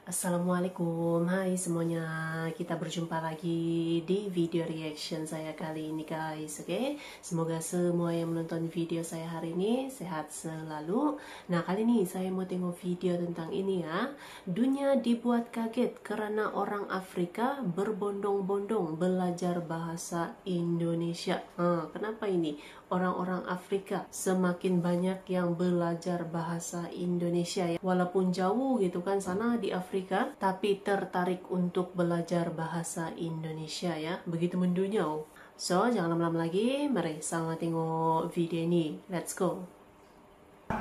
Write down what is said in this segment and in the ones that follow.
Assalamualaikum, hai semuanya, kita berjumpa lagi di video reaction saya kali ini guys, oke? Semoga semua yang menonton video saya hari ini sehat selalu. Nah, kali ini saya mau tengok video tentang ini ya. Dunia dibuat kaget karena orang Afrika berbondong-bondong belajar bahasa Indonesia. Kenapa ini? Orang-orang Afrika semakin banyak yang belajar bahasa Indonesia ya. Walaupun jauh gitu kan sana di Afrika, tapi tertarik untuk belajar bahasa Indonesia ya. Begitu mendunia. So, jangan lama-lama lagi, mari sama tengok video ini. Let's go.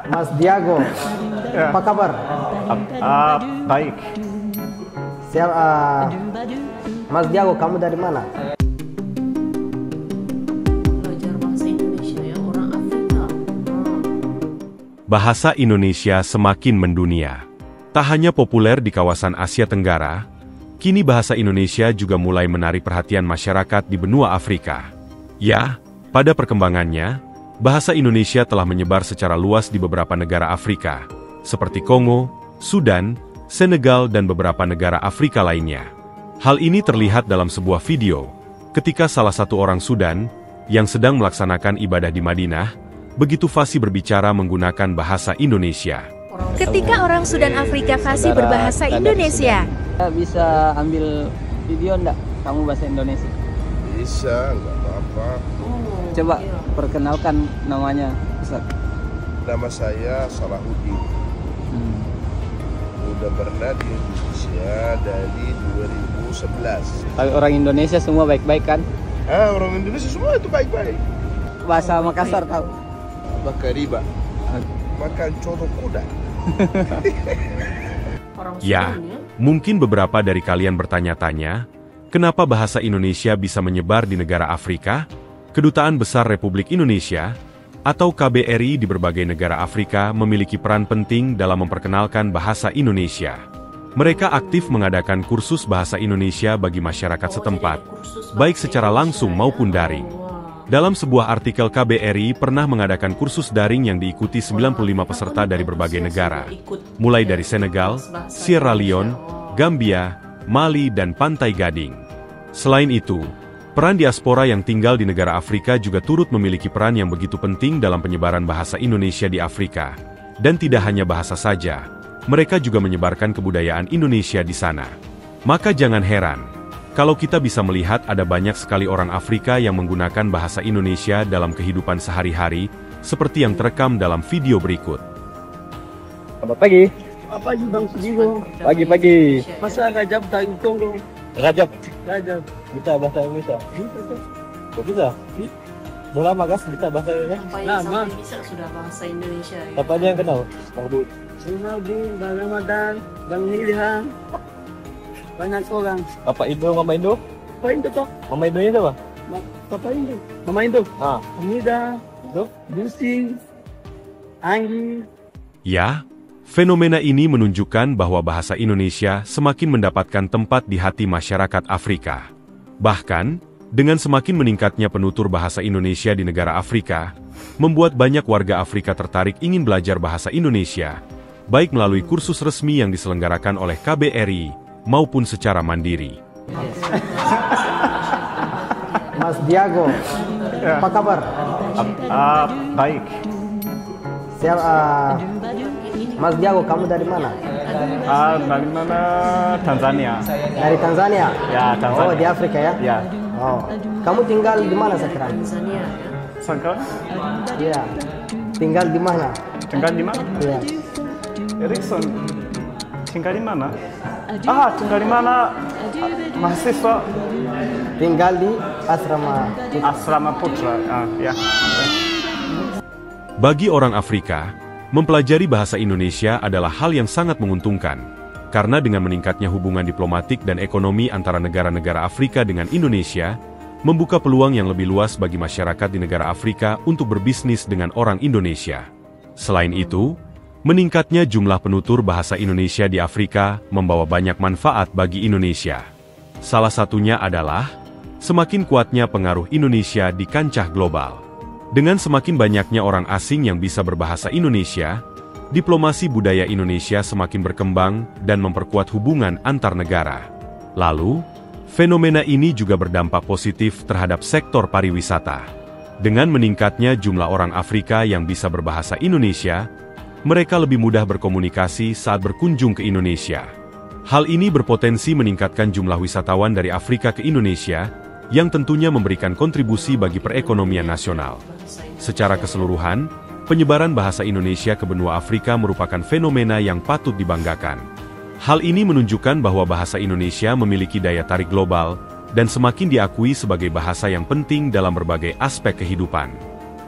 Mas Diago, apa kabar? Baik. Mas Diago, kamu dari mana? Bahasa Indonesia semakin mendunia. Tak hanya populer di kawasan Asia Tenggara, kini bahasa Indonesia juga mulai menarik perhatian masyarakat di benua Afrika. Ya, pada perkembangannya, bahasa Indonesia telah menyebar secara luas di beberapa negara Afrika, seperti Kongo, Sudan, Senegal, dan beberapa negara Afrika lainnya. Hal ini terlihat dalam sebuah video, ketika salah satu orang Sudan, yang sedang melaksanakan ibadah di Madinah, begitu fasih berbicara menggunakan bahasa Indonesia. Ketika orang Sudan Afrika fasih berbahasa Indonesia. Bisa ambil video enggak kamu bahasa Indonesia? Bisa, nggak apa-apa. Coba perkenalkan namanya, Ustaz. Nama saya Salahuddin. Udah pernah di Indonesia dari 2011. Tapi orang Indonesia semua baik-baik kan? Orang Indonesia semua itu baik-baik. Bahasa Makassar tahu? Bakariba, makan codok kuda. Ya, mungkin beberapa dari kalian bertanya-tanya, kenapa bahasa Indonesia bisa menyebar di negara Afrika, Kedutaan Besar Republik Indonesia, atau KBRI di berbagai negara Afrika memiliki peran penting dalam memperkenalkan bahasa Indonesia. Mereka aktif mengadakan kursus bahasa Indonesia bagi masyarakat setempat, baik secara langsung maupun daring. Dalam sebuah artikel KBRI pernah mengadakan kursus daring yang diikuti 95 peserta dari berbagai negara, mulai dari Senegal, Sierra Leone, Gambia, Mali, dan Pantai Gading. Selain itu, peran diaspora yang tinggal di negara Afrika juga turut memiliki peran yang begitu penting dalam penyebaran bahasa Indonesia di Afrika. Dan tidak hanya bahasa saja, mereka juga menyebarkan kebudayaan Indonesia di sana. Maka jangan heran kalau kita bisa melihat ada banyak sekali orang Afrika yang menggunakan bahasa Indonesia dalam kehidupan sehari-hari, seperti yang terekam dalam video berikut. Selamat pagi. Apa sih Bang Sujiwo? Pagi-pagi. Masa Rajab dari Kongo? Rajab. Bisa bahasa Indonesia? Bisa. Udah lama kan kita bahasa Indonesia? Lama. Bisa sudah bahasa Indonesia ya. Siapa aja yang kenal? Sinaldi, Bang Ramadan, Bang Ilham. Banyak orang. Apa Indo, Mama Indo? Apa itu toh? Mama Indonya siapa? Apa itu? Mama Indo. Amida, Itu? Lucy, Anggi. Ya, fenomena ini menunjukkan bahwa bahasa Indonesia semakin mendapatkan tempat di hati masyarakat Afrika. Bahkan, dengan semakin meningkatnya penutur bahasa Indonesia di negara Afrika, membuat banyak warga Afrika tertarik ingin belajar bahasa Indonesia, baik melalui kursus resmi yang diselenggarakan oleh KBRI, maupun secara mandiri. Mas Diago, apa kabar? Baik. Mas Diago, kamu dari mana? Dari mana? Tanzania. Dari Tanzania? Ya, Tanzania. Oh, di Afrika ya? Ya. Oh, kamu tinggal di mana sekarang? Tanzania. Sangka? Iya. Tinggal di mana? Tinggal di mana? Iya. Erikson. Tinggal di mana? Tinggal di mana? Mahasiswa. Tinggal di Asrama. Asrama Putra. Ya. Bagi orang Afrika, mempelajari bahasa Indonesia adalah hal yang sangat menguntungkan, karena dengan meningkatnya hubungan diplomatik dan ekonomi antara negara-negara Afrika dengan Indonesia, membuka peluang yang lebih luas bagi masyarakat di negara Afrika untuk berbisnis dengan orang Indonesia. Selain itu, meningkatnya jumlah penutur bahasa Indonesia di Afrika membawa banyak manfaat bagi Indonesia. Salah satunya adalah semakin kuatnya pengaruh Indonesia di kancah global. Dengan semakin banyaknya orang asing yang bisa berbahasa Indonesia, diplomasi budaya Indonesia semakin berkembang dan memperkuat hubungan antar negara. Lalu, fenomena ini juga berdampak positif terhadap sektor pariwisata. Dengan meningkatnya jumlah orang Afrika yang bisa berbahasa Indonesia, mereka lebih mudah berkomunikasi saat berkunjung ke Indonesia. Hal ini berpotensi meningkatkan jumlah wisatawan dari Afrika ke Indonesia, yang tentunya memberikan kontribusi bagi perekonomian nasional. Secara keseluruhan, penyebaran bahasa Indonesia ke benua Afrika merupakan fenomena yang patut dibanggakan. Hal ini menunjukkan bahwa bahasa Indonesia memiliki daya tarik global, dan semakin diakui sebagai bahasa yang penting dalam berbagai aspek kehidupan.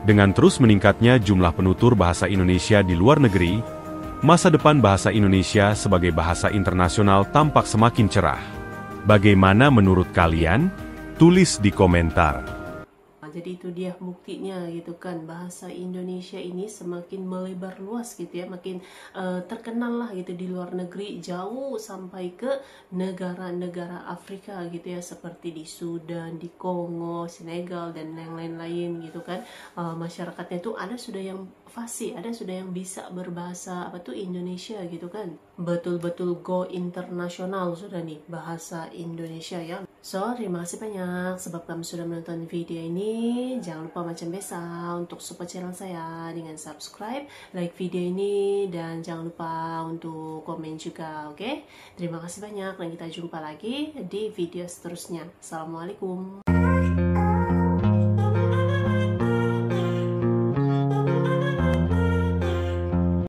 Dengan terus meningkatnya jumlah penutur bahasa Indonesia di luar negeri, masa depan bahasa Indonesia sebagai bahasa internasional tampak semakin cerah. Bagaimana menurut kalian? Tulis di komentar. Jadi itu dia buktinya gitu kan, bahasa Indonesia ini semakin melebar luas gitu ya, makin terkenal lah gitu di luar negeri, jauh sampai ke negara-negara Afrika gitu ya, seperti di Sudan, di Kongo, Senegal dan yang lain-lain gitu kan. Masyarakatnya itu ada sudah yang fasih, ada sudah yang bisa berbahasa Indonesia gitu kan. Betul-betul go internasional sudah nih bahasa Indonesia ya. So, terima kasih banyak sebab kamu sudah menonton video ini. Jangan lupa macam biasa untuk support channel saya dengan subscribe, like video ini, dan jangan lupa untuk komen juga, oke? Terima kasih banyak dan kita jumpa lagi di video seterusnya. Assalamualaikum.